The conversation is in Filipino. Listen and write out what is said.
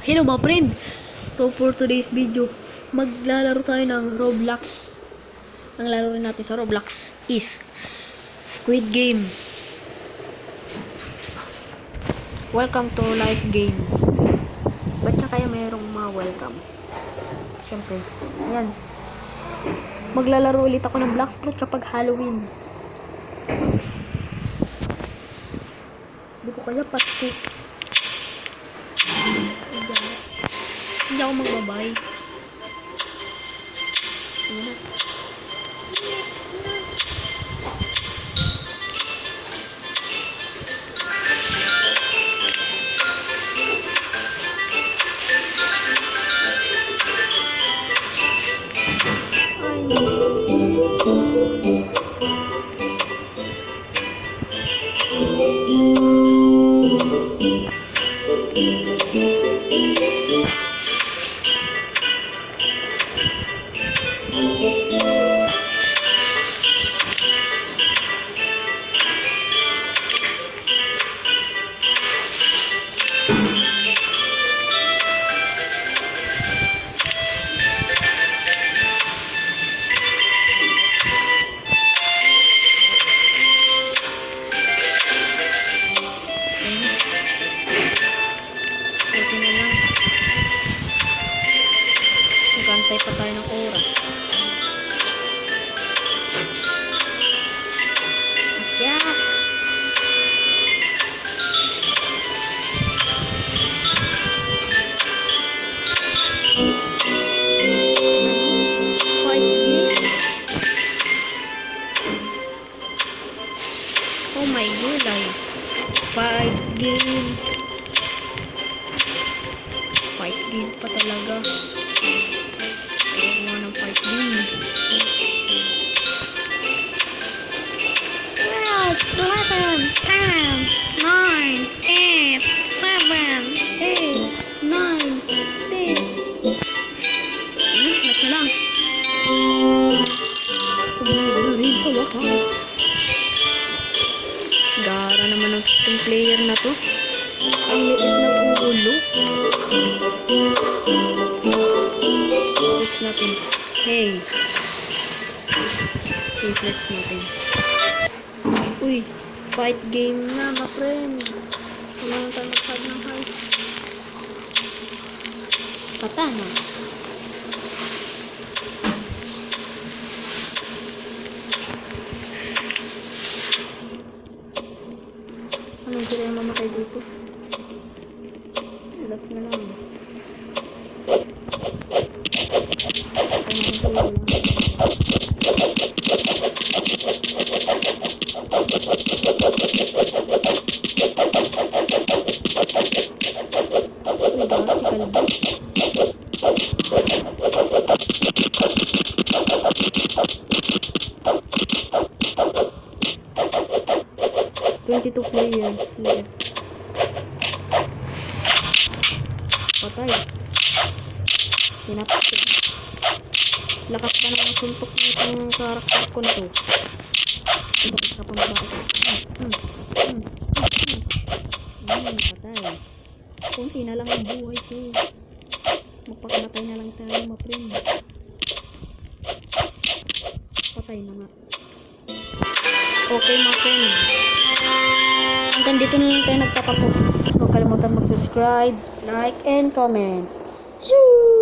Hello mga friend! So for today's video, maglalaro tayo ng Roblox. Ang laro rin natin sa Roblox is Squid Game. Welcome to life game. Ba't na kaya mayroong mga welcome? Siyempre, ayan. Maglalaro ulit ako ng Blackfruit kapag Halloween. Hindi ko kaya Pasko. Hindi ako magbabay. Ayan na. Ito na lang. Magantay pa tayo ng oras. Yak! Oh my gulay. 5 game. Fight game pa talaga. Ayaw ng fight game. 12, 11, 10, 9, 8, 7, 8, 9, 10. Last na lang. Gara naman ng itong player na to. Ang liit ng ulo. Flex natin. Hey. Hey, flex natin. Uy, fight game na, my friend. Wala na tayo mag-hug ng hug. Katana. Anong sila yung mamatay dito? Last na lang. Two players left. Patay. Pinapatay. Lakas pa ng suntok nitong karakter ko na to. Bakit ka pang bakit? Patay. Kunti na lang ang buhay ko. Magpakamatay na lang tayo, ma friend. Patay na nga. Okay, ma friend. Hanggang dito na lang tayo nagtatapos. Huwag kalimutan mag-subscribe, like, and comment. Shoo!